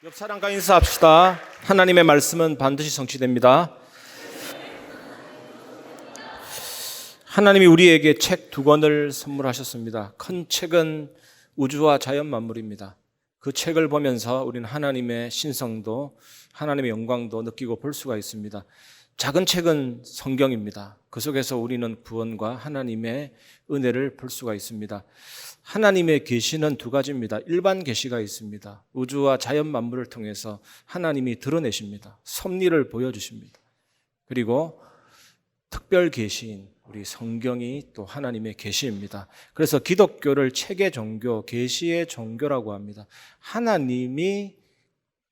옆 사람과 인사합시다. 하나님의 말씀은 반드시 성취됩니다. 하나님이 우리에게 책 2권을 선물하셨습니다. 큰 책은 우주와 자연 만물입니다. 그 책을 보면서 우리는 하나님의 신성도 하나님의 영광도 느끼고 볼 수가 있습니다. 작은 책은 성경입니다. 그 속에서 우리는 구원과 하나님의 은혜를 볼 수가 있습니다. 하나님의 계시는 2가지입니다. 일반 계시가 있습니다. 우주와 자연 만물을 통해서 하나님이 드러내십니다. 섭리를 보여주십니다. 그리고 특별 계시인 우리 성경이 또 하나님의 계시입니다. 그래서 기독교를 책의 종교, 계시의 종교라고 합니다. 하나님이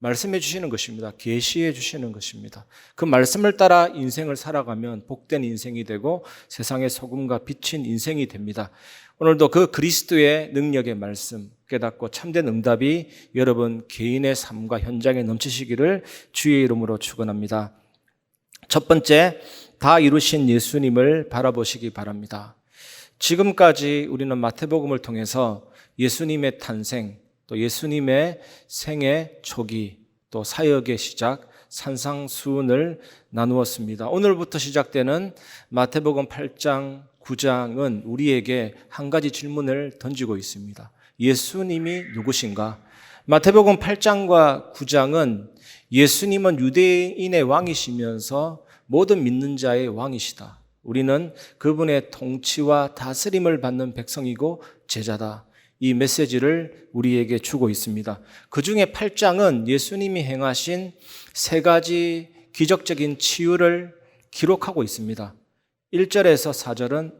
말씀해 주시는 것입니다. 계시해 주시는 것입니다. 그 말씀을 따라 인생을 살아가면 복된 인생이 되고 세상의 소금과 빛인 인생이 됩니다. 오늘도 그 그리스도의 능력의 말씀 깨닫고 참된 응답이 여러분 개인의 삶과 현장에 넘치시기를 주의 이름으로 축원합니다. 첫 번째, 다 이루신 예수님을 바라보시기 바랍니다. 지금까지 우리는 마태복음을 통해서 예수님의 탄생, 또 예수님의 생애 초기, 또 사역의 시작, 산상수훈을 나누었습니다. 오늘부터 시작되는 마태복음 8장, 9장은 우리에게 한 가지 질문을 던지고 있습니다. 예수님이 누구신가? 마태복음 8장과 9장은 예수님은 유대인의 왕이시면서 모든 믿는 자의 왕이시다. 우리는 그분의 통치와 다스림을 받는 백성이고 제자다. 이 메시지를 우리에게 주고 있습니다. 그 중에 8장은 예수님이 행하신 3가지 기적적인 치유를 기록하고 있습니다. 1절에서 4절은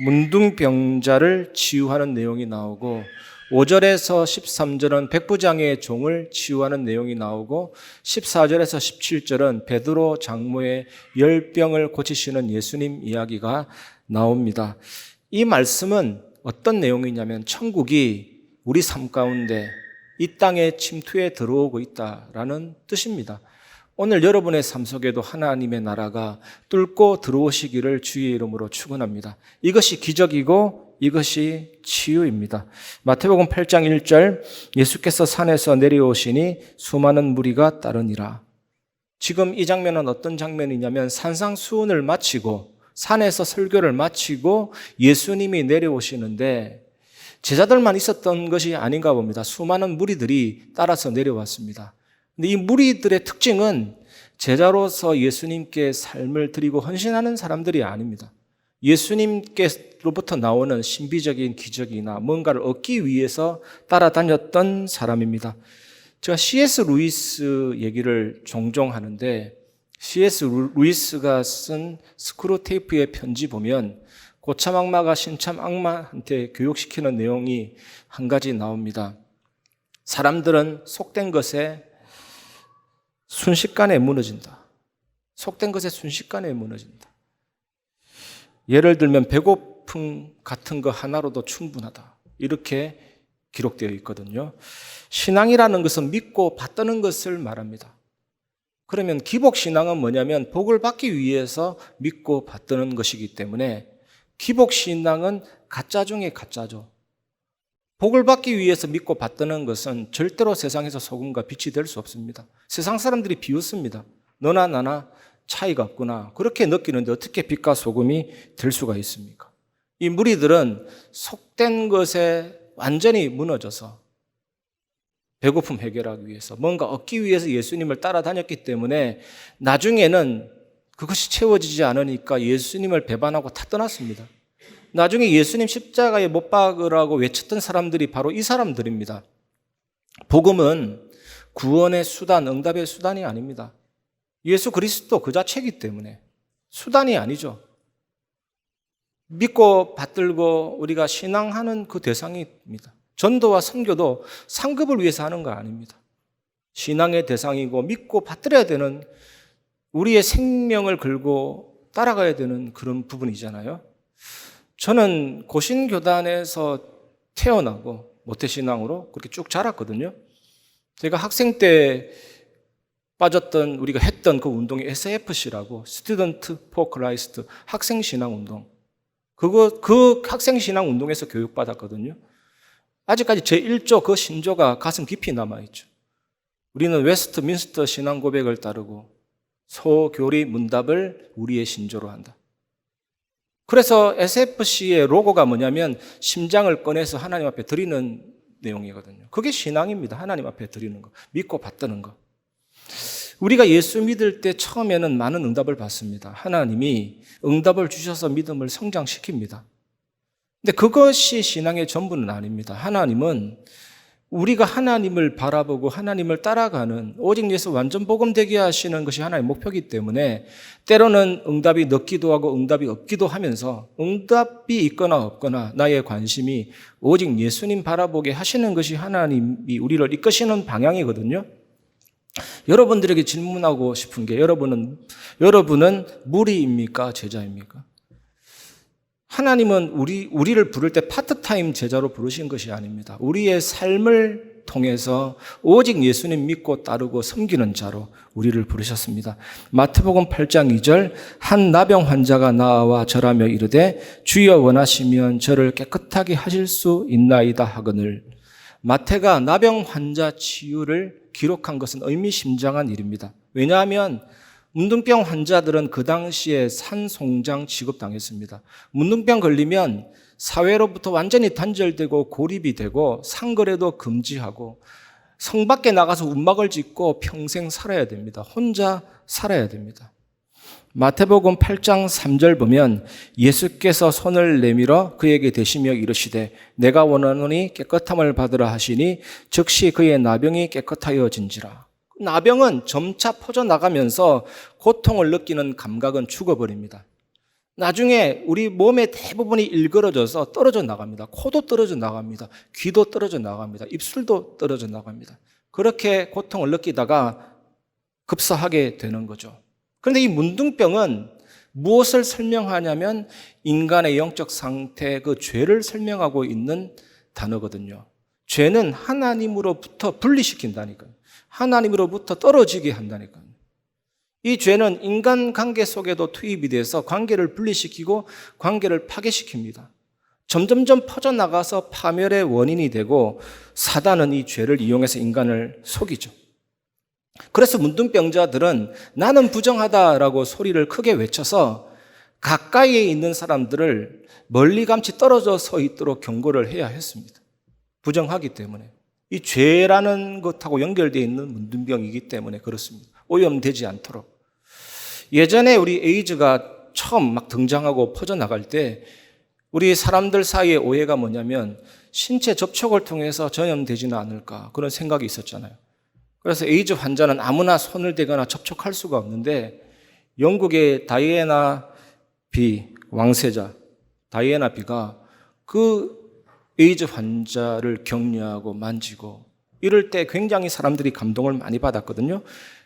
문둥병자를 치유하는 내용이 나오고 5절에서 13절은 백부장의 종을 치유하는 내용이 나오고 14절에서 17절은 베드로 장모의 열병을 고치시는 예수님 이야기가 나옵니다. 이 말씀은 어떤 내용이냐면 천국이 우리 삶 가운데 이 땅에 침투해 들어오고 있다라는 뜻입니다. 오늘 여러분의 삶 속에도 하나님의 나라가 뚫고 들어오시기를 주의 이름으로 축원합니다. 이것이 기적이고 이것이 치유입니다. 마태복음 8장 1절 예수께서 산에서 내려오시니 수많은 무리가 따르니라. 지금 이 장면은 어떤 장면이냐면 산상수훈을 마치고 산에서 설교를 마치고 예수님이 내려오시는데 제자들만 있었던 것이 아닌가 봅니다. 수많은 무리들이 따라서 내려왔습니다. 근데 이 무리들의 특징은 제자로서 예수님께 삶을 드리고 헌신하는 사람들이 아닙니다. 예수님께로부터 나오는 신비적인 기적이나 뭔가를 얻기 위해서 따라다녔던 사람입니다. 제가 C.S. 루이스 얘기를 종종 하는데 C.S. 루이스가 쓴 스크루테이프의 편지 보면 고참 악마가 신참 악마한테 교육시키는 내용이 한 가지 나옵니다. 사람들은 속된 것에 순식간에 무너진다. 속된 것에 순식간에 무너진다. 예를 들면 배고픔 같은 거 하나로도 충분하다. 이렇게 기록되어 있거든요. 신앙이라는 것은 믿고 받드는 것을 말합니다. 그러면 기복신앙은 뭐냐면 복을 받기 위해서 믿고 받드는 것이기 때문에 기복신앙은 가짜 중에 가짜죠. 복을 받기 위해서 믿고 받드는 것은 절대로 세상에서 소금과 빛이 될 수 없습니다. 세상 사람들이 비웃습니다. 너나 나나 차이가 없구나. 그렇게 느끼는데 어떻게 빛과 소금이 될 수가 있습니까? 이 무리들은 속된 것에 완전히 무너져서 배고픔 해결하기 위해서 뭔가 얻기 위해서 예수님을 따라다녔기 때문에 나중에는 그것이 채워지지 않으니까 예수님을 배반하고 다 떠났습니다. 나중에 예수님 십자가에 못 박으라고 외쳤던 사람들이 바로 이 사람들입니다. 복음은 구원의 수단, 응답의 수단이 아닙니다. 예수 그리스도 그 자체이기 때문에 수단이 아니죠. 믿고 받들고 우리가 신앙하는 그 대상입니다. 전도와 선교도 상급을 위해서 하는 거 아닙니다. 신앙의 대상이고 믿고 받들어야 되는 우리의 생명을 걸고 따라가야 되는 그런 부분이잖아요. 저는 고신교단에서 태어나고 모태신앙으로 그렇게 쭉 자랐거든요. 제가 학생 때 빠졌던 우리가 했던 그 운동이 SFC라고 Student for Christ 학생신앙 운동. 그 학생신앙 운동에서 교육받았거든요. 아직까지 제 1조 그 신조가 가슴 깊이 남아있죠. 우리는 웨스트민스터 신앙 고백을 따르고 소교리 문답을 우리의 신조로 한다. 그래서 SFC의 로고가 뭐냐면 심장을 꺼내서 하나님 앞에 드리는 내용이거든요. 그게 신앙입니다. 하나님 앞에 드리는 거, 믿고 받드는 거. 우리가 예수 믿을 때 처음에는 많은 응답을 받습니다. 하나님이 응답을 주셔서 믿음을 성장시킵니다. 근데 그것이 신앙의 전부는 아닙니다. 하나님은 우리가 하나님을 바라보고 하나님을 따라가는 오직 예수 완전 복음 되게 하시는 것이 하나님의 목표이기 때문에 때로는 응답이 늦기도 하고 응답이 없기도 하면서 응답이 있거나 없거나 나의 관심이 오직 예수님 바라보게 하시는 것이 하나님이 우리를 이끄시는 방향이거든요. 여러분들에게 질문하고 싶은 게 여러분은 무리입니까? 제자입니까? 하나님은 우리를 부를 때 파트타임 제자로 부르신 것이 아닙니다. 우리의 삶을 통해서 오직 예수님 믿고 따르고 섬기는 자로 우리를 부르셨습니다. 마태복음 8장 2절 한 나병 환자가 나와 절하며 이르되 주여 원하시면 저를 깨끗하게 하실 수 있나이다 하거늘. 마태가 나병 환자 치유를 기록한 것은 의미심장한 일입니다. 왜냐하면 문둥병 환자들은 그 당시에 산송장 취급당했습니다. 문둥병 걸리면 사회로부터 완전히 단절되고 고립이 되고 상거래도 금지하고 성 밖에 나가서 움막을 짓고 평생 살아야 됩니다. 혼자 살아야 됩니다. 마태복음 8장 3절 보면 예수께서 손을 내밀어 그에게 대시며 이르시되 내가 원하노니 깨끗함을 받으라 하시니 즉시 그의 나병이 깨끗하여진지라. 나병은 점차 퍼져나가면서 고통을 느끼는 감각은 죽어버립니다. 나중에 우리 몸의 대부분이 일그러져서 떨어져 나갑니다. 코도 떨어져 나갑니다. 귀도 떨어져 나갑니다. 입술도 떨어져 나갑니다. 그렇게 고통을 느끼다가 급사하게 되는 거죠. 그런데 이 문둥병은 무엇을 설명하냐면 인간의 영적 상태, 그 죄를 설명하고 있는 단어거든요. 죄는 하나님으로부터 분리시킨다니까요. 하나님으로부터 떨어지게 한다니까요. 이 죄는 인간관계 속에도 투입이 돼서 관계를 분리시키고 관계를 파괴시킵니다. 점점점 퍼져나가서 파멸의 원인이 되고 사단은 이 죄를 이용해서 인간을 속이죠. 그래서 문둥병자들은 나는 부정하다라고 소리를 크게 외쳐서 가까이에 있는 사람들을 멀리감치 떨어져 서 있도록 경고를 해야 했습니다. 부정하기 때문에. 이 죄라는 것하고 연결되어 있는 문둥병이기 때문에 그렇습니다. 오염되지 않도록. 예전에 우리 에이즈가 처음 막 등장하고 퍼져나갈 때 우리 사람들 사이의 오해가 뭐냐면 신체 접촉을 통해서 전염되지는 않을까 그런 생각이 있었잖아요. 그래서 에이즈 환자는 아무나 손을 대거나 접촉할 수가 없는데 영국의 다이애나 비 왕세자 다이애나 비가 그 에이즈 환자를 격려하고 만지고 이럴 때 굉장히 사람들이 감동을 많이 받았거든요.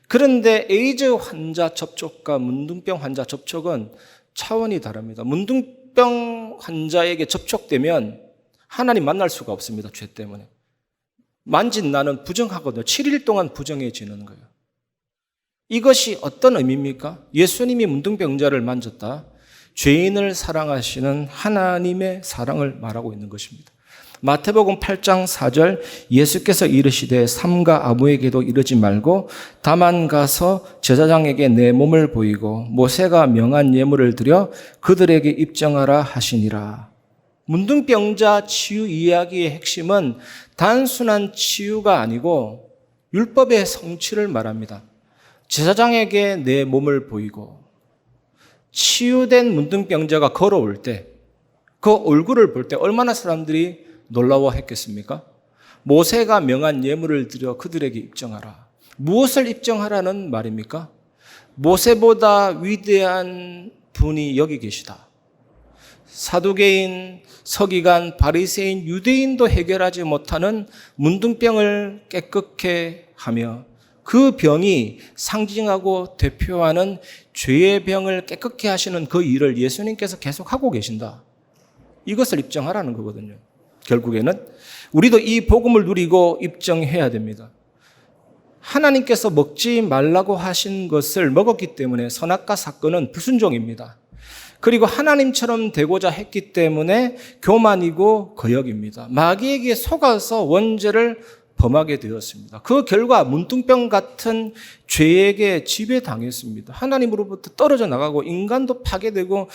그런데 에이즈 환자 접촉과 문둥병 환자 접촉은 차원이 다릅니다. 문둥병 환자에게 접촉되면 하나님 만날 수가 없습니다. 죄 때문에. 만진 나는 부정하거든요. 7일 동안 부정해지는 거예요. 이것이 어떤 의미입니까? 예수님이 문둥병자를 만졌다. 죄인을 사랑하시는 하나님의 사랑을 말하고 있는 것입니다. 마태복음 8장 4절 예수께서 이르시되 삼가 아무에게도 이르지 말고 다만 가서 제사장에게 내 몸을 보이고 모세가 명한 예물을 드려 그들에게 입증하라 하시니라. 문둥병자 치유 이야기의 핵심은 단순한 치유가 아니고 율법의 성취를 말합니다. 제사장에게 내 몸을 보이고 치유된 문둥병자가 걸어올 때 그 얼굴을 볼 때 얼마나 사람들이 놀라워했겠습니까? 모세가 명한 예물을 드려 그들에게 입증하라. 무엇을 입증하라는 말입니까? 모세보다 위대한 분이 여기 계시다. 사두개인, 서기관, 바리새인, 유대인도 해결하지 못하는 문둥병을 깨끗게 하며 그 병이 상징하고 대표하는 죄의 병을 깨끗게 하시는 그 일을 예수님께서 계속하고 계신다. 이것을 입증하라는 거거든요. 결국에는 우리도 이 복음을 누리고 입증해야 됩니다. 하나님께서 먹지 말라고 하신 것을 먹었기 때문에 선악과 사건은 불순종입니다. 그리고 하나님처럼 되고자 했기 때문에 교만이고 거역입니다. 마귀에게 속아서 원죄를 범하게 되었습니다. 그 결과 문둥병 같은 죄에게 지배당했습니다. 하나님으로부터 떨어져 나가고 인간도 파괴되고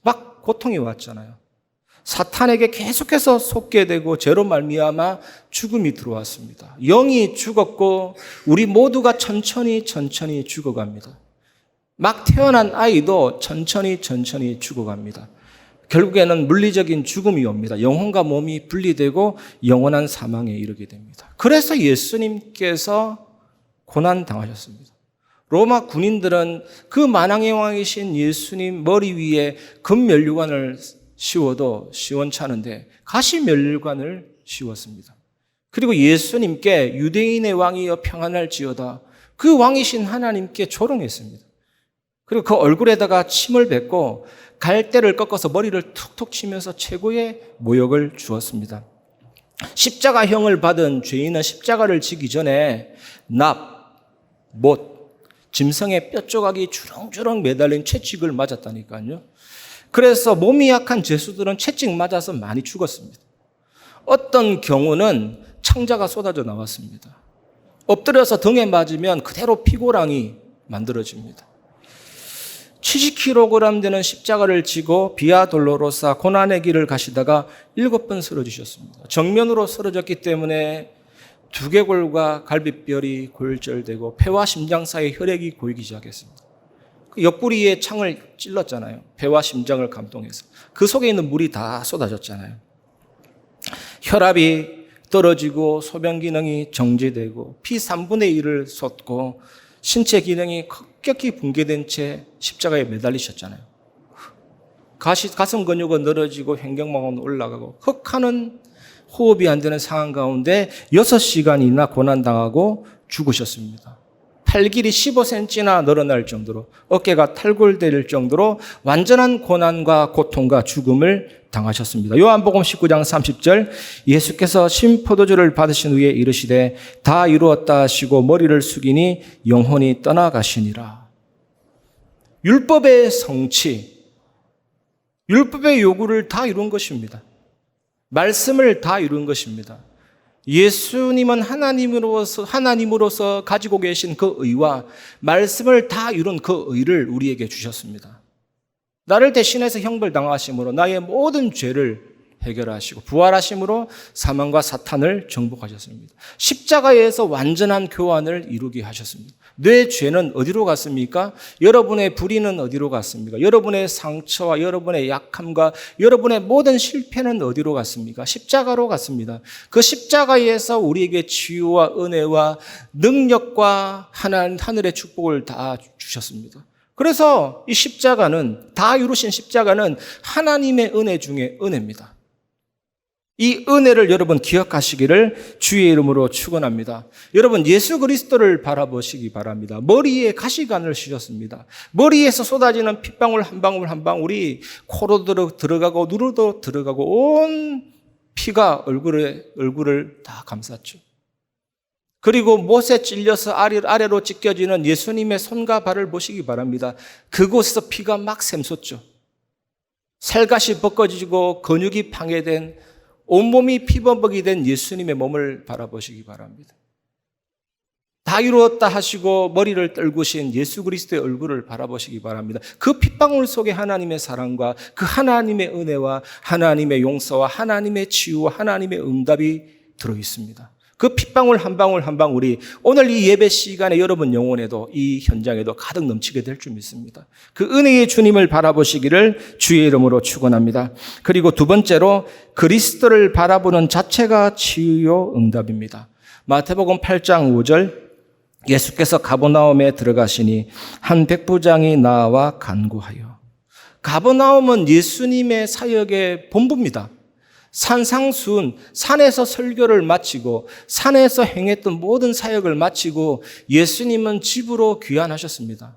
막 고통이 왔잖아요. 사탄에게 계속해서 속게 되고 죄로 말미암아 죽음이 들어왔습니다. 영이 죽었고 우리 모두가 천천히 죽어갑니다. 막 태어난 아이도 천천히 죽어갑니다. 결국에는 물리적인 죽음이 옵니다. 영혼과 몸이 분리되고 영원한 사망에 이르게 됩니다. 그래서 예수님께서 고난당하셨습니다. 로마 군인들은 그 만왕의 왕이신 예수님 머리 위에 금면류관을 씌워도 시원찮은데 가시면류관을 씌웠습니다. 그리고 예수님께 유대인의 왕이여 평안할지어다, 그 왕이신 하나님께 조롱했습니다. 그리고 그 얼굴에다가 침을 뱉고 갈대를 꺾어서 머리를 툭툭 치면서 최고의 모욕을 주었습니다. 십자가형을 받은 죄인은 십자가를 지기 전에 못, 짐승의 뼈조각이 주렁주렁 매달린 채찍을 맞았다니까요. 그래서 몸이 약한 죄수들은 채찍 맞아서 많이 죽었습니다. 어떤 경우는 창자가 쏟아져 나왔습니다. 엎드려서 등에 맞으면 그대로 피고랑이 만들어집니다. 70kg 되는 십자가를 지고 비아 돌로로사 고난의 길을 가시다가 7번 쓰러지셨습니다. 정면으로 쓰러졌기 때문에 두개골과 갈비뼈이 골절되고 폐와 심장 사이에 혈액이 고이기 시작했습니다. 그 옆구리에 창을 찔렀잖아요. 폐와 심장을 감동해서. 그 속에 있는 물이 다 쏟아졌잖아요. 혈압이 떨어지고 소변 기능이 정지되고 피 3분의 1을 쏟고 신체 기능이 급격히 붕괴된 채 십자가에 매달리셨잖아요. 가슴 근육은 늘어지고 횡격막은 올라가고 흑하는 호흡이 안 되는 상황 가운데 6시간이나 고난당하고 죽으셨습니다. 팔길이 15cm나 늘어날 정도로 어깨가 탈골될 정도로 완전한 고난과 고통과 죽음을 당하셨습니다. 요한복음 19장 30절, 예수께서 신포도주를 받으신 후에 이르시되 다 이루었다 하시고 머리를 숙이니 영혼이 떠나가시니라. 율법의 성취, 율법의 요구를 다 이룬 것입니다. 말씀을 다 이룬 것입니다. 예수님은 하나님으로서 가지고 계신 그 의와 말씀을 다 이룬 그 의를 우리에게 주셨습니다. 나를 대신해서 형벌당하심으로 나의 모든 죄를 해결하시고 부활하심으로 사망과 사탄을 정복하셨습니다. 십자가에서 완전한 교환을 이루게 하셨습니다. 내 죄는 어디로 갔습니까? 여러분의 불의는 어디로 갔습니까? 여러분의 상처와 여러분의 약함과 여러분의 모든 실패는 어디로 갔습니까? 십자가로 갔습니다. 그 십자가에서 우리에게 치유와 은혜와 능력과 하늘의 축복을 다 주셨습니다. 그래서 이 십자가는, 다 이루신 십자가는 하나님의 은혜 중에 은혜입니다. 이 은혜를 여러분 기억하시기를 주의 이름으로 축원합니다. 여러분, 예수 그리스도를 바라보시기 바랍니다. 머리에 가시관을 씌셨습니다. 머리에서 쏟아지는 핏방울 한 방울 한 방울이 코로 들어가고 눈으로 들어가고 온 피가 얼굴을 다 감쌌죠. 그리고 못에 찔려서 아래로 찢겨지는 예수님의 손과 발을 보시기 바랍니다. 그곳에서 피가 막 샘솟죠. 살갗이 벗겨지고 근육이 방해된, 온몸이 피범벅이 된 예수님의 몸을 바라보시기 바랍니다. 다 이루었다 하시고 머리를 떨구신 예수 그리스도의 얼굴을 바라보시기 바랍니다. 그 핏방울 속에 하나님의 사랑과 그 하나님의 은혜와 하나님의 용서와 하나님의 치유와 하나님의 응답이 들어있습니다. 그 핏방울 한 방울 한 방울이 오늘 이 예배 시간에 여러분 영혼에도, 이 현장에도 가득 넘치게 될 줄 믿습니다. 그 은혜의 주님을 바라보시기를 주의 이름으로 축원합니다. 그리고 두 번째로 그리스도를 바라보는 자체가 치유요 응답입니다. 마태복음 8장 5절, 예수께서 가버나움에 들어가시니 한 백부장이 나와 간구하여. 가버나움은 예수님의 사역의 본부입니다. 산상수훈, 산에서 설교를 마치고 산에서 행했던 모든 사역을 마치고 예수님은 집으로 귀환하셨습니다.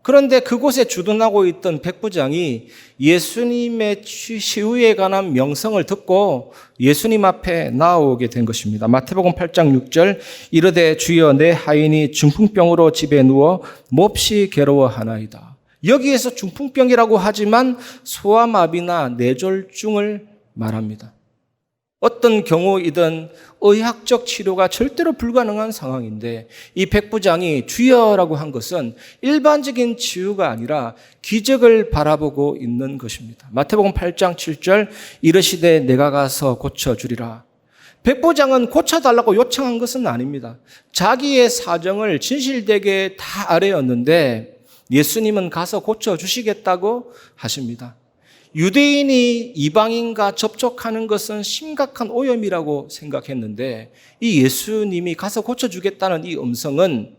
그런데 그곳에 주둔하고 있던 백부장이 예수님의 치유에 관한 명성을 듣고 예수님 앞에 나오게 된 것입니다. 마태복음 8장 6절, 이르되 주여 내 하인이 중풍병으로 집에 누워 몹시 괴로워하나이다. 여기에서 중풍병이라고 하지만 소아마비나 뇌졸중을 말합니다. 어떤 경우이든 의학적 치료가 절대로 불가능한 상황인데 이 백부장이 주여라고 한 것은 일반적인 치유가 아니라 기적을 바라보고 있는 것입니다. 마태복음 8장 7절 이르시되 내가 가서 고쳐주리라. 백부장은 고쳐달라고 요청한 것은 아닙니다. 자기의 사정을 진실되게 다 아뢰었는데 예수님은 가서 고쳐주시겠다고 하십니다. 유대인이 이방인과 접촉하는 것은 심각한 오염이라고 생각했는데 이 예수님이 가서 고쳐주겠다는 이 음성은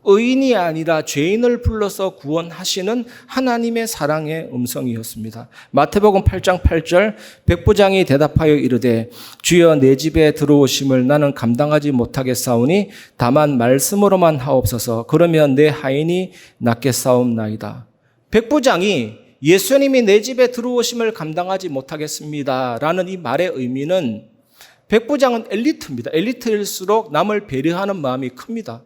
의인이 아니라 죄인을 불러서 구원하시는 하나님의 사랑의 음성이었습니다. 마태복음 8장 8절 백부장이 대답하여 이르되 주여 내 집에 들어오심을 나는 감당하지 못하겠사오니 다만 말씀으로만 하옵소서. 그러면 내 하인이 낫겠사옵나이다. 백부장이 예수님이 내 집에 들어오심을 감당하지 못하겠습니다 라는 이 말의 의미는 백부장은 엘리트입니다. 엘리트일수록 남을 배려하는 마음이 큽니다.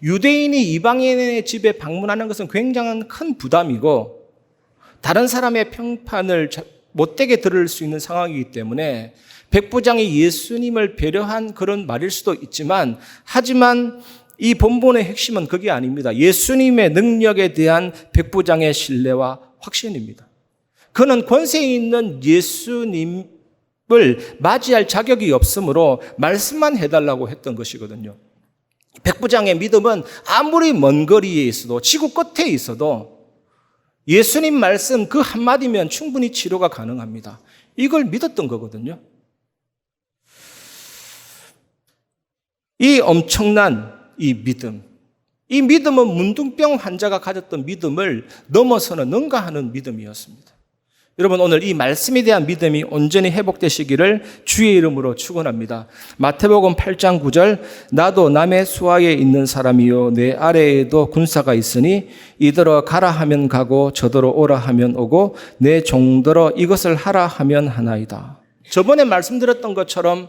유대인이 이방인의 집에 방문하는 것은 굉장한 큰 부담이고 다른 사람의 평판을 못되게 들을 수 있는 상황이기 때문에 백부장이 예수님을 배려한 그런 말일 수도 있지만 하지만 이 본문의 핵심은 그게 아닙니다. 예수님의 능력에 대한 백부장의 신뢰와 확신입니다. 그는 권세 있는 예수님을 맞이할 자격이 없으므로 말씀만 해달라고 했던 것이거든요. 백부장의 믿음은 아무리 먼 거리에 있어도 지구 끝에 있어도 예수님 말씀 그 한마디면 충분히 치료가 가능합니다. 이걸 믿었던 거거든요. 이 엄청난 이 믿음은 문둥병 환자가 가졌던 믿음을 넘어서는 능가하는 믿음이었습니다. 여러분 오늘 이 말씀에 대한 믿음이 온전히 회복되시기를 주의 이름으로 축원합니다. 마태복음 8장 9절 나도 남의 수하에 있는 사람이요 내 아래에도 군사가 있으니 이더러 가라 하면 가고 저더러 오라 하면 오고 내 종더러 이것을 하라 하면 하나이다. 저번에 말씀드렸던 것처럼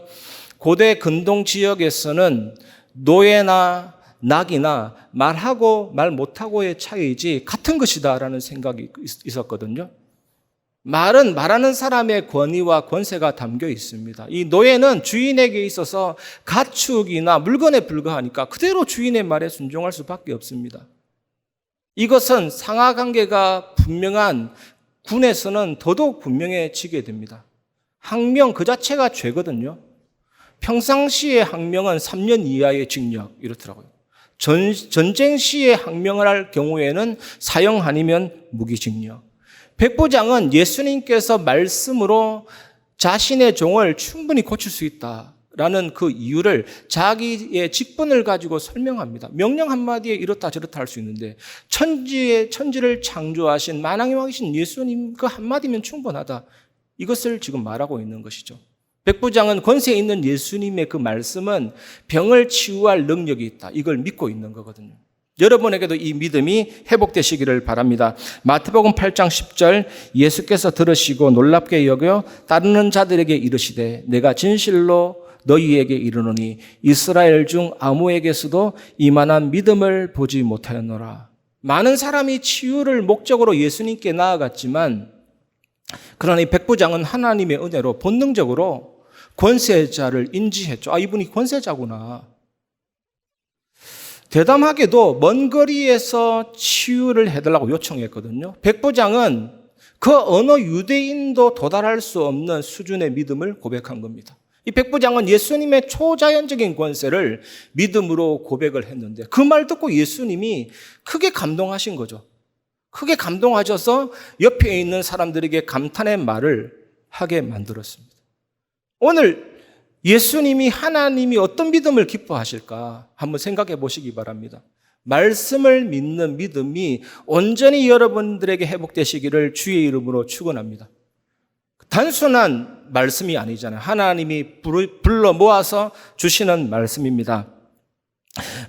고대 근동 지역에서는 노예나 낙이나 말하고 말 못하고의 차이이지 같은 것이다라는 생각이 있었거든요. 말은 말하는 사람의 권위와 권세가 담겨 있습니다. 이 노예는 주인에게 있어서 가축이나 물건에 불과하니까 그대로 주인의 말에 순종할 수밖에 없습니다. 이것은 상하관계가 분명한 군에서는 더더욱 분명해지게 됩니다. 항명 그 자체가 죄거든요. 평상시의 항명은 3년 이하의 징역 이렇더라고요. 전쟁 시에 항명을 할 경우에는 사형 아니면 무기징역. 백부장은 예수님께서 말씀으로 자신의 종을 충분히 고칠 수 있다라는 그 이유를 자기의 직분을 가지고 설명합니다. 명령 한마디에 이렇다 저렇다 할 수 있는데 천지를 창조하신 만왕의 왕이신 예수님 그 한마디면 충분하다. 이것을 지금 말하고 있는 것이죠. 백부장은 권세 있는 예수님의 그 말씀은 병을 치유할 능력이 있다. 이걸 믿고 있는 거거든요. 여러분에게도 이 믿음이 회복되시기를 바랍니다. 마태복음 8장 10절 예수께서 들으시고 놀랍게 여겨 따르는 자들에게 이르시되 내가 진실로 너희에게 이르노니 이스라엘 중 아무에게서도 이만한 믿음을 보지 못하였노라. 많은 사람이 치유를 목적으로 예수님께 나아갔지만 그러나 이 백부장은 하나님의 은혜로 본능적으로 권세자를 인지했죠. 이분이 권세자구나. 대담하게도 먼 거리에서 치유를 해달라고 요청했거든요. 백부장은 그 어느 유대인도 도달할 수 없는 수준의 믿음을 고백한 겁니다. 이 백부장은 예수님의 초자연적인 권세를 믿음으로 고백을 했는데 그 말 듣고 예수님이 크게 감동하신 거죠. 크게 감동하셔서 옆에 있는 사람들에게 감탄의 말을 하게 만들었습니다. 오늘 예수님이 하나님이 어떤 믿음을 기뻐하실까 한번 생각해 보시기 바랍니다. 말씀을 믿는 믿음이 온전히 여러분들에게 회복되시기를 주의 이름으로 축원합니다. 단순한 말씀이 아니잖아요. 하나님이 불러 모아서 주시는 말씀입니다.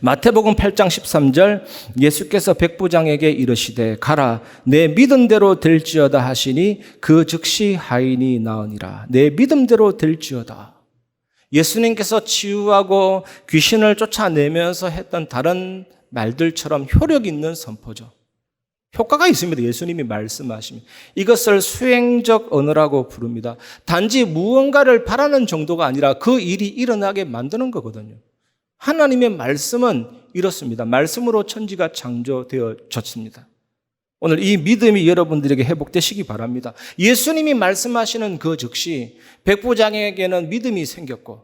마태복음 8장 13절 예수께서 백부장에게 이르시되 가라 내 믿음대로 될지어다 하시니 그 즉시 하인이 나으니라. 내 믿음대로 될지어다. 예수님께서 치유하고 귀신을 쫓아내면서 했던 다른 말들처럼 효력 있는 선포죠. 효과가 있습니다. 예수님이 말씀하시면. 이것을 수행적 언어라고 부릅니다. 단지 무언가를 바라는 정도가 아니라 그 일이 일어나게 만드는 거거든요. 하나님의 말씀은 이렇습니다. 말씀으로 천지가 창조되어졌습니다. 오늘 이 믿음이 여러분들에게 회복되시기 바랍니다. 예수님이 말씀하시는 그 즉시 백부장에게는 믿음이 생겼고,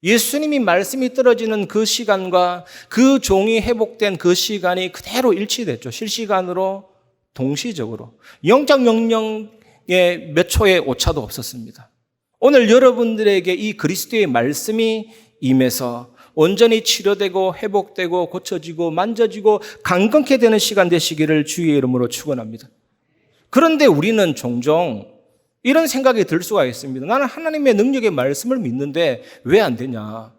예수님이 말씀이 떨어지는 그 시간과 그 종이 회복된 그 시간이 그대로 일치됐죠. 실시간으로, 동시적으로. 영적 명령에 몇 초의 오차도 없었습니다. 오늘 여러분들에게 이 그리스도의 말씀이 임해서 온전히 치료되고 회복되고 고쳐지고 만져지고 강건케 되는 시간 되시기를 주의 이름으로 축원합니다. 그런데 우리는 종종 이런 생각이 들 수가 있습니다. 나는 하나님의 능력의 말씀을 믿는데 왜 안 되냐?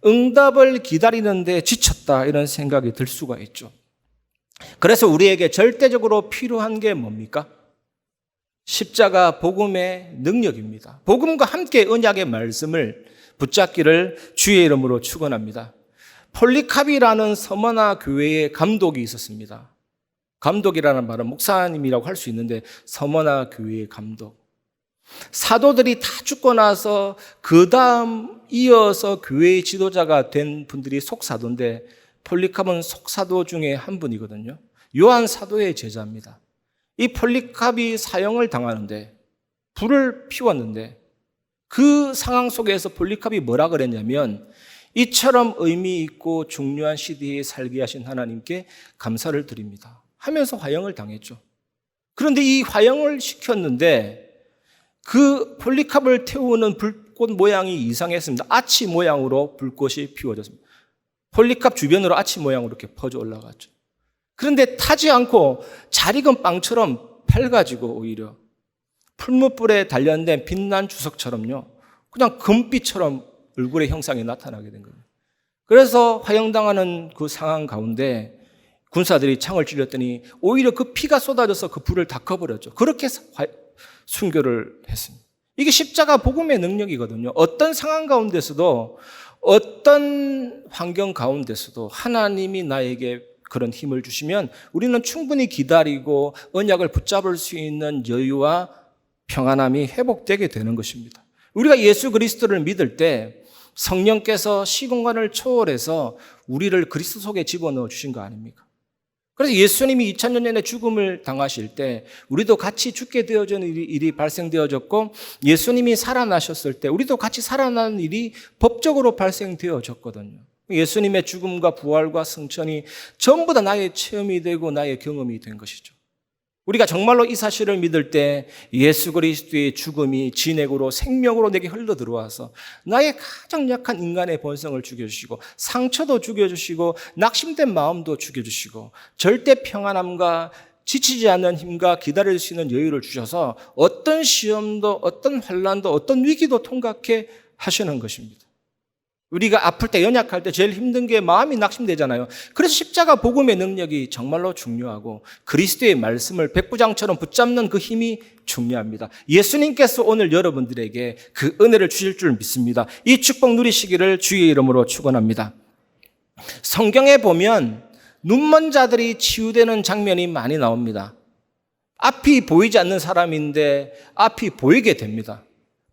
응답을 기다리는데 지쳤다, 이런 생각이 들 수가 있죠. 그래서 우리에게 절대적으로 필요한 게 뭡니까? 십자가 복음의 능력입니다. 복음과 함께 언약의 말씀을 붙잡기를 주의 이름으로 축원합니다. 폴리카비라는 서머나 교회의 감독이 있었습니다. 감독이라는 말은 목사님이라고 할 수 있는데 서머나 교회의 감독. 사도들이 다 죽고 나서 그 다음 이어서 교회의 지도자가 된 분들이 속사도인데 폴리캅은 속사도 중에 한 분이거든요. 요한 사도의 제자입니다. 이 폴리캅이 사형을 당하는데 불을 피웠는데 그 상황 속에서 폴리캅이 뭐라 그랬냐면 이처럼 의미 있고 중요한 시대에 살게 하신 하나님께 감사를 드립니다 하면서 화형을 당했죠. 그런데 이 화형을 시켰는데 그 폴리캅을 태우는 불꽃 모양이 이상했습니다. 아치 모양으로 불꽃이 피워졌습니다. 폴리캅 주변으로 아치 모양으로 이렇게 퍼져 올라갔죠. 그런데 타지 않고 잘 익은 빵처럼 밝아지고 오히려 풀무불에 단련된 빛난 주석처럼요, 그냥 금빛처럼 얼굴의 형상이 나타나게 된 거예요. 그래서 화형당하는 그 상황 가운데 군사들이 창을 찔렀더니 오히려 그 피가 쏟아져서 그 불을 다 꺼버렸죠. 그렇게 순교를 했습니다. 이게 십자가 복음의 능력이거든요. 어떤 상황 가운데서도, 어떤 환경 가운데서도 하나님이 나에게 그런 힘을 주시면 우리는 충분히 기다리고 언약을 붙잡을 수 있는 여유와 평안함이 회복되게 되는 것입니다. 우리가 예수 그리스도를 믿을 때 성령께서 시공간을 초월해서 우리를 그리스도 속에 집어넣어 주신 거 아닙니까? 그래서 예수님이 2000년 전에 죽음을 당하실 때 우리도 같이 죽게 되어지는 일이 발생되어졌고, 예수님이 살아나셨을 때 우리도 같이 살아나는 일이 법적으로 발생되어졌거든요. 예수님의 죽음과 부활과 승천이 전부 다 나의 체험이 되고 나의 경험이 된 것이죠. 우리가 정말로 이 사실을 믿을 때 예수 그리스도의 죽음이 진액으로 생명으로 내게 흘러 들어와서 나의 가장 약한 인간의 본성을 죽여주시고 상처도 죽여주시고 낙심된 마음도 죽여주시고 절대 평안함과 지치지 않는 힘과 기다릴 수 있는 여유를 주셔서 어떤 시험도 어떤 환난도 어떤 위기도 통과케 하시는 것입니다. 우리가 아플 때, 연약할 때 제일 힘든 게 마음이 낙심되잖아요. 그래서 십자가 복음의 능력이 정말로 중요하고 그리스도의 말씀을 백부장처럼 붙잡는 그 힘이 중요합니다. 예수님께서 오늘 여러분들에게 그 은혜를 주실 줄 믿습니다. 이 축복 누리시기를 주의 이름으로 축원합니다. 성경에 보면 눈먼 자들이 치유되는 장면이 많이 나옵니다. 앞이 보이지 않는 사람인데 앞이 보이게 됩니다.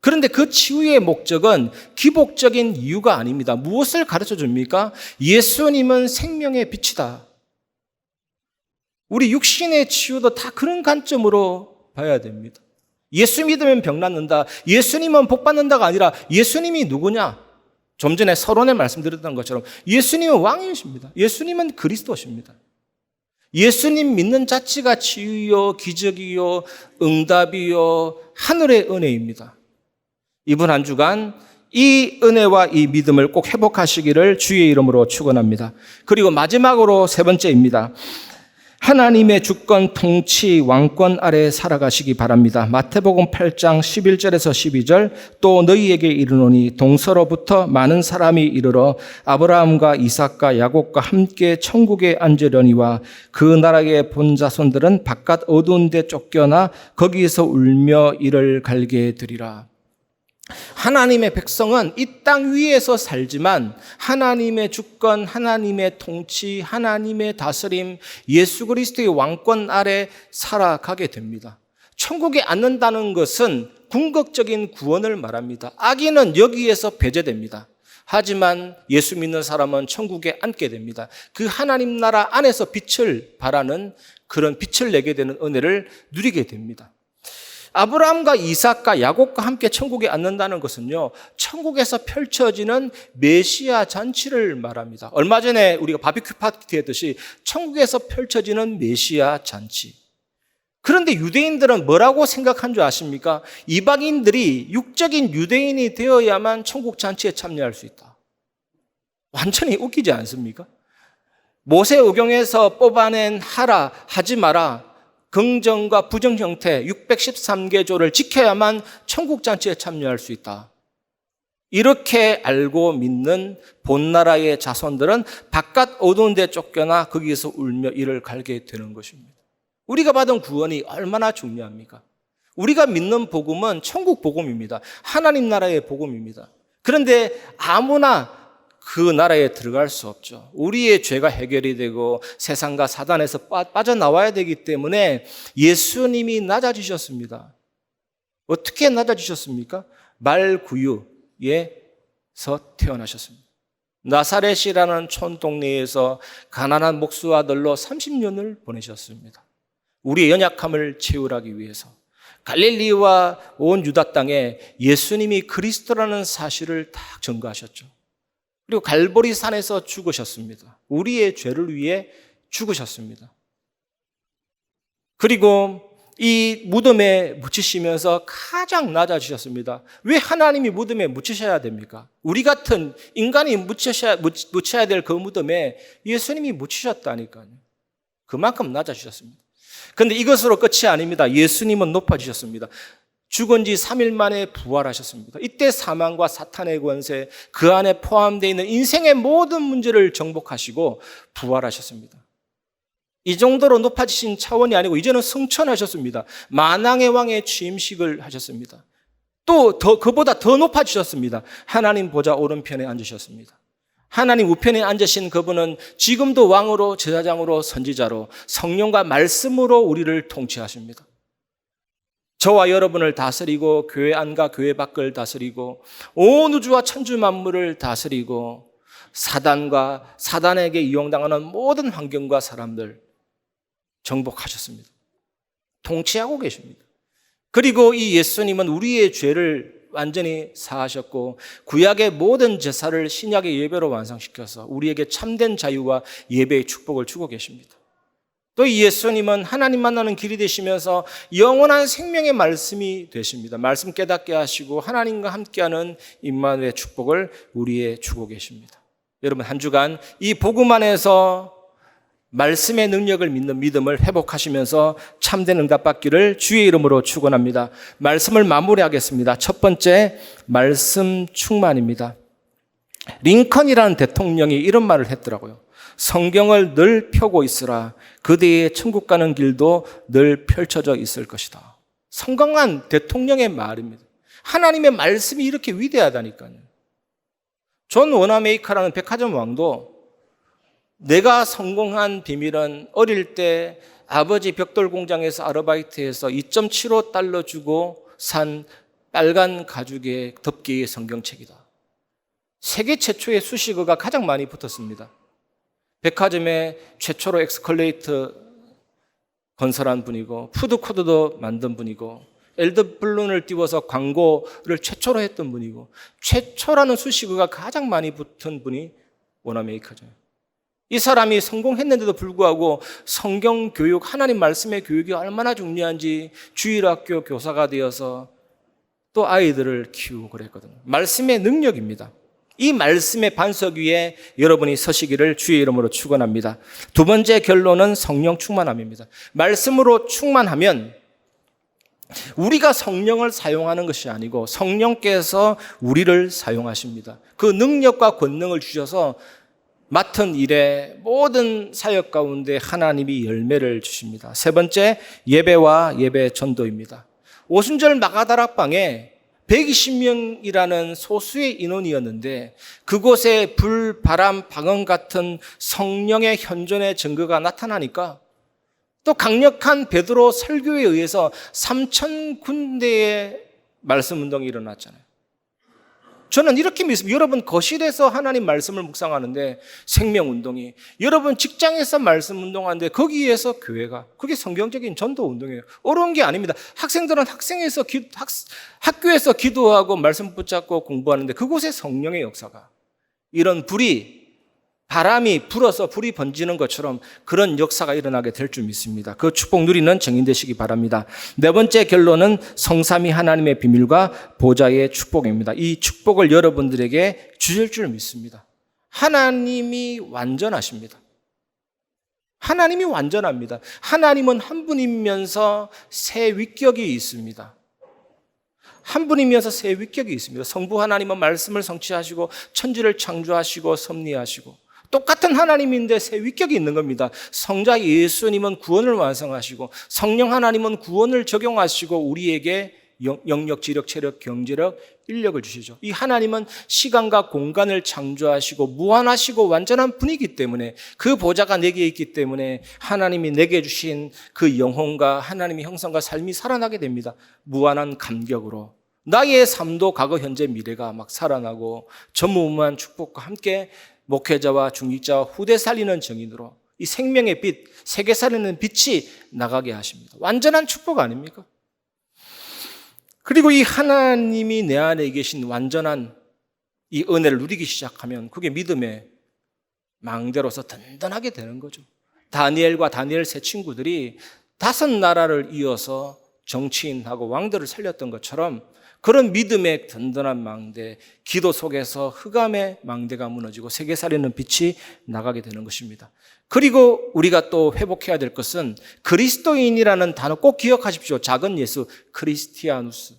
그런데 그 치유의 목적은 기복적인 이유가 아닙니다. 무엇을 가르쳐 줍니까? 예수님은 생명의 빛이다. 우리 육신의 치유도 다 그런 관점으로 봐야 됩니다. 예수 믿으면 병 낫는다, 예수님은 복 받는다가 아니라 예수님이 누구냐? 좀 전에 서론에 말씀드렸던 것처럼 예수님은 왕이십니다. 예수님은 그리스도십니다. 예수님 믿는 자체가 치유요, 기적이요, 응답이요, 하늘의 은혜입니다. 이번 한 주간 이 은혜와 이 믿음을 꼭 회복하시기를 주의 이름으로 축원합니다. 그리고 마지막으로 세 번째입니다. 하나님의 주권, 통치, 왕권 아래 살아가시기 바랍니다. 마태복음 8장 11절에서 12절, 또 너희에게 이르노니 동서로부터 많은 사람이 이르러 아브라함과 이삭과 야곱과 함께 천국에 앉으려니와 그 나라의 본자손들은 바깥 어두운 데 쫓겨나 거기서 울며 이를 갈게 되리라. 하나님의 백성은 이 땅 위에서 살지만 하나님의 주권, 하나님의 통치, 하나님의 다스림, 예수 그리스도의 왕권 아래 살아가게 됩니다. 천국에 앉는다는 것은 궁극적인 구원을 말합니다. 악인은 여기에서 배제됩니다. 하지만 예수 믿는 사람은 천국에 앉게 됩니다. 그 하나님 나라 안에서 빛을 발하는 그런 빛을 내게 되는 은혜를 누리게 됩니다. 아브라함과 이삭과 야곱과 함께 천국에 앉는다는 것은요, 천국에서 펼쳐지는 메시아 잔치를 말합니다. 얼마 전에 우리가 바비큐 파티 했듯이 천국에서 펼쳐지는 메시아 잔치. 그런데 유대인들은 뭐라고 생각한 줄 아십니까? 이방인들이 육적인 유대인이 되어야만 천국 잔치에 참여할 수 있다. 완전히 웃기지 않습니까? 모세오경에서 뽑아낸 하라, 하지 마라, 긍정과 부정 형태 613개조를 지켜야만 천국 잔치에 참여할 수 있다. 이렇게 알고 믿는 본나라의 자손들은 바깥 어두운 데 쫓겨나 거기에서 울며 이를 갈게 되는 것입니다. 우리가 받은 구원이 얼마나 중요합니까? 우리가 믿는 복음은 천국 복음입니다. 하나님 나라의 복음입니다. 그런데 아무나 그 나라에 들어갈 수 없죠. 우리의 죄가 해결이 되고 세상과 사단에서 빠져나와야 되기 때문에 예수님이 낮아지셨습니다. 어떻게 낮아지셨습니까? 말구유에서 태어나셨습니다. 나사렛이라는 촌동네에서 가난한 목수 아들로 30년을 보내셨습니다. 우리의 연약함을 채우기 위해서 갈릴리와 온 유다 땅에 예수님이 그리스도라는 사실을 딱 전가하셨죠. 그리고 갈보리 산에서 죽으셨습니다. 우리의 죄를 위해 죽으셨습니다. 그리고 이 무덤에 묻히시면서 가장 낮아지셨습니다. 왜 하나님이 무덤에 묻히셔야 됩니까? 우리 같은 인간이 묻혀야 될 그 무덤에 예수님이 묻히셨다니까요. 그만큼 낮아지셨습니다. 그런데 이것으로 끝이 아닙니다. 예수님은 높아지셨습니다. 죽은 지 3일 만에 부활하셨습니다. 이때 사망과 사탄의 권세, 그 안에 포함되어 있는 인생의 모든 문제를 정복하시고 부활하셨습니다. 이 정도로 높아지신 차원이 아니고 이제는 승천하셨습니다. 만왕의 왕의 취임식을 하셨습니다. 또 그보다 더 높아지셨습니다. 하나님 보좌 오른편에 앉으셨습니다. 하나님 우편에 앉으신 그분은 지금도 왕으로, 제사장으로, 선지자로 성령과 말씀으로 우리를 통치하십니다. 저와 여러분을 다스리고 교회 안과 교회 밖을 다스리고 온 우주와 천주 만물을 다스리고 사단과 사단에게 이용당하는 모든 환경과 사람들 정복하셨습니다. 통치하고 계십니다. 그리고 이 예수님은 우리의 죄를 완전히 사하셨고 구약의 모든 제사를 신약의 예배로 완성시켜서 우리에게 참된 자유와 예배의 축복을 주고 계십니다. 또 이 예수님은 하나님 만나는 길이 되시면서 영원한 생명의 말씀이 되십니다. 말씀 깨닫게 하시고 하나님과 함께하는 임마누엘의 축복을 우리에 주고 계십니다. 여러분 한 주간 이 복음 안에서 말씀의 능력을 믿는 믿음을 회복하시면서 참된 응답 받기를 주의 이름으로 축원합니다. 말씀을 마무리하겠습니다. 첫 번째, 말씀 충만입니다. 링컨이라는 대통령이 이런 말을 했더라고요. 성경을 늘 펴고 있으라. 그대의 천국 가는 길도 늘 펼쳐져 있을 것이다. 성공한 대통령의 말입니다. 하나님의 말씀이 이렇게 위대하다니까요. 존 워나메이커라는 백화점 왕도 내가 성공한 비밀은 어릴 때 아버지 벽돌 공장에서 아르바이트해서 2.75달러 주고 산 빨간 가죽의 덮개의 성경책이다. 세계 최초의 수식어가 가장 많이 붙었습니다. 백화점에 최초로 엑스컬레이터 건설한 분이고 푸드코드도 만든 분이고 엘드블룬을 띄워서 광고를 최초로 했던 분이고 최초라는 수식어가 가장 많이 붙은 분이 워나메이커죠. 이 사람이 성공했는데도 불구하고 성경 교육, 하나님 말씀의 교육이 얼마나 중요한지 주일학교 교사가 되어서 또 아이들을 키우고 그랬거든요. 말씀의 능력입니다. 이 말씀의 반석 위에 여러분이 서시기를 주의 이름으로 축원합니다. 두 번째 결론은 성령 충만함입니다. 말씀으로 충만하면 우리가 성령을 사용하는 것이 아니고 성령께서 우리를 사용하십니다. 그 능력과 권능을 주셔서 맡은 일에 모든 사역 가운데 하나님이 열매를 주십니다. 세 번째, 예배와 예배 전도입니다. 오순절 마가다락방에 120명이라는 소수의 인원이었는데 그곳에 불, 바람, 방언 같은 성령의 현존의 증거가 나타나니까 또 강력한 베드로 설교에 의해서 3,000군데의 말씀 운동이 일어났잖아요. 저는 이렇게 믿습니다. 여러분 거실에서 하나님 말씀을 묵상하는데 생명운동이, 여러분 직장에서 말씀 운동하는데 거기에서 교회가, 그게 성경적인 전도 운동이에요. 어려운 게 아닙니다. 학생들은 학교에서 기도하고 말씀 붙잡고 공부하는데 그곳에 성령의 역사가, 이런 바람이 불어서 불이 번지는 것처럼 그런 역사가 일어나게 될 줄 믿습니다. 그 축복 누리는 증인 되시기 바랍니다. 네 번째 결론은 성삼위 하나님의 비밀과 보좌의 축복입니다. 이 축복을 여러분들에게 주실 줄 믿습니다. 하나님이 완전하십니다. 하나님이 완전합니다. 하나님은 한 분이면서 세 위격이 있습니다. 한 분이면서 세 위격이 있습니다. 성부 하나님은 말씀을 성취하시고 천지를 창조하시고 섭리하시고, 똑같은 하나님인데 세 위격이 있는 겁니다. 성자 예수님은 구원을 완성하시고, 성령 하나님은 구원을 적용하시고 우리에게 영력, 지력, 체력, 경제력, 인력을 주시죠. 이 하나님은 시간과 공간을 창조하시고 무한하시고 완전한 분이기 때문에, 그 보좌가 내게 있기 때문에 하나님이 내게 주신 그 영혼과 하나님의 형상과 삶이 살아나게 됩니다. 무한한 감격으로 나의 삶도 과거, 현재, 미래가 막 살아나고 전무후무한 축복과 함께 목회자와 중직자와 후대 살리는 증인으로 이 생명의 빛, 세계 살리는 빛이 나가게 하십니다. 완전한 축복 아닙니까? 그리고 이 하나님이 내 안에 계신 완전한 이 은혜를 누리기 시작하면 그게 믿음의 망대로서 든든하게 되는 거죠. 다니엘과 다니엘 세 친구들이 5 나라를 이어서 정치인하고 왕들을 살렸던 것처럼 그런 믿음의 든든한 망대, 기도 속에서 흑암의 망대가 무너지고 세계 살리는 빛이 나가게 되는 것입니다. 그리고 우리가 또 회복해야 될 것은 그리스도인이라는 단어 꼭 기억하십시오. 작은 예수, 크리스티아누스.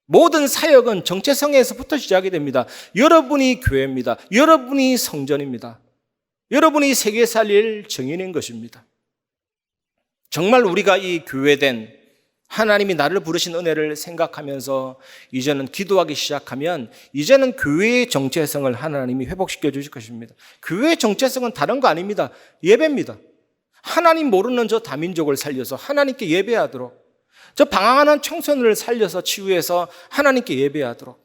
모든 사역은 정체성에서부터 시작이 됩니다. 여러분이 교회입니다. 여러분이 성전입니다. 여러분이 세계 살릴 증인인 것입니다. 정말 우리가 이 교회된 하나님이 나를 부르신 은혜를 생각하면서 이제는 기도하기 시작하면 이제는 교회의 정체성을 하나님이 회복시켜 주실 것입니다. 교회의 정체성은 다른 거 아닙니다. 예배입니다. 하나님 모르는 저 다민족을 살려서 하나님께 예배하도록, 저 방황하는 청소년을 살려서 치유해서 하나님께 예배하도록,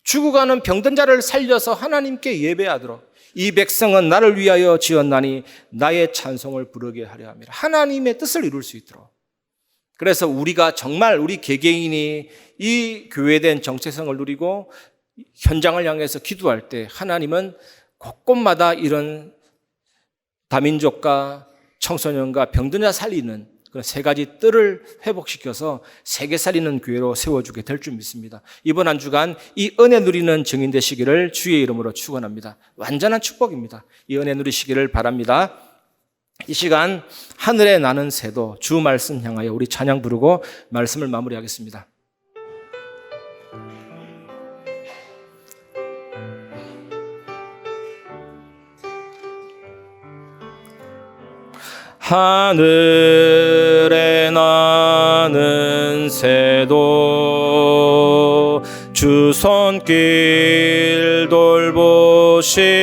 죽어가는 병든 자를 살려서 하나님께 예배하도록, 이 백성은 나를 위하여 지었나니 나의 찬송을 부르게 하려 함이라. 하나님의 뜻을 이룰 수 있도록. 그래서 우리가 정말 우리 개개인이 이 교회된 정체성을 누리고 현장을 향해서 기도할 때 하나님은 곳곳마다 이런 다민족과 청소년과 병든 자 살리는 그런 3가지 뜰을 회복시켜서 세계 살리는 교회로 세워주게 될 줄 믿습니다. 이번 한 주간 이 은혜 누리는 증인 되시기를 주의 이름으로 축원합니다. 완전한 축복입니다. 이 은혜 누리시기를 바랍니다. 이 시간 하늘에 나는 새도 주 말씀 향하여 우리 찬양 부르고 말씀을 마무리하겠습니다. 하늘에 나는 새도 주 손길 돌보시네.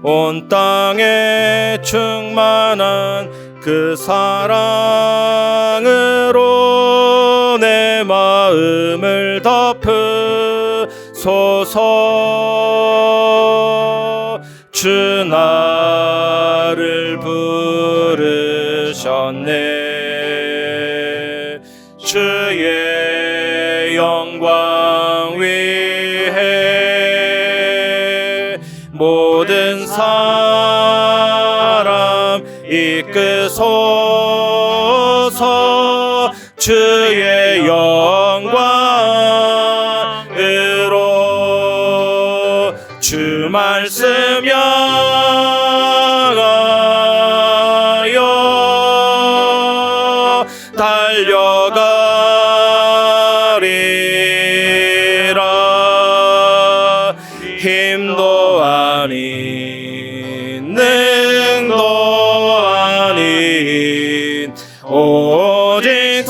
온 땅에 충만한 그 사랑으로 내 마음을 덮으소서. 주 나를 부르셨네. 주의 영광 위해 모든 사람 이끄소서. 주의 영광으로 주 말씀 향하여 달려가리라. 힘도 아닌 능도 아닌 오직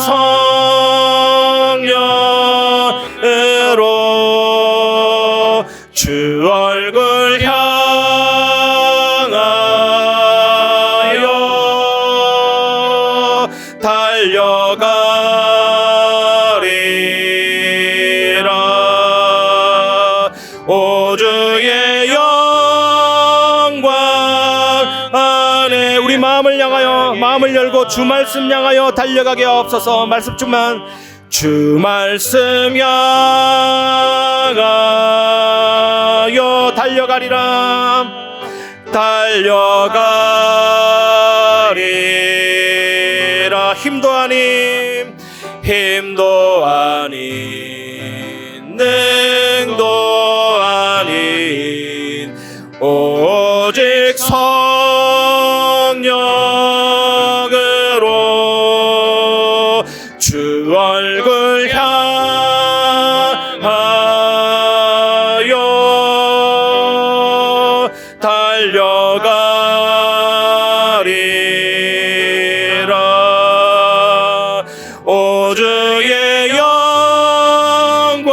마음을 향하여, 마음을 열고 주 말씀 향하여 달려가게 하옵소서. 말씀 주만, 주 말씀 향하여 달려가리라. 달려가리라. 힘도 아닌, 힘도 아닌, 능도 아닌, 오직 성령으로 주 얼굴 향하여 달려가리라. 오 주의 영광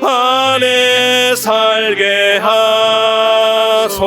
안에 살게 하소서.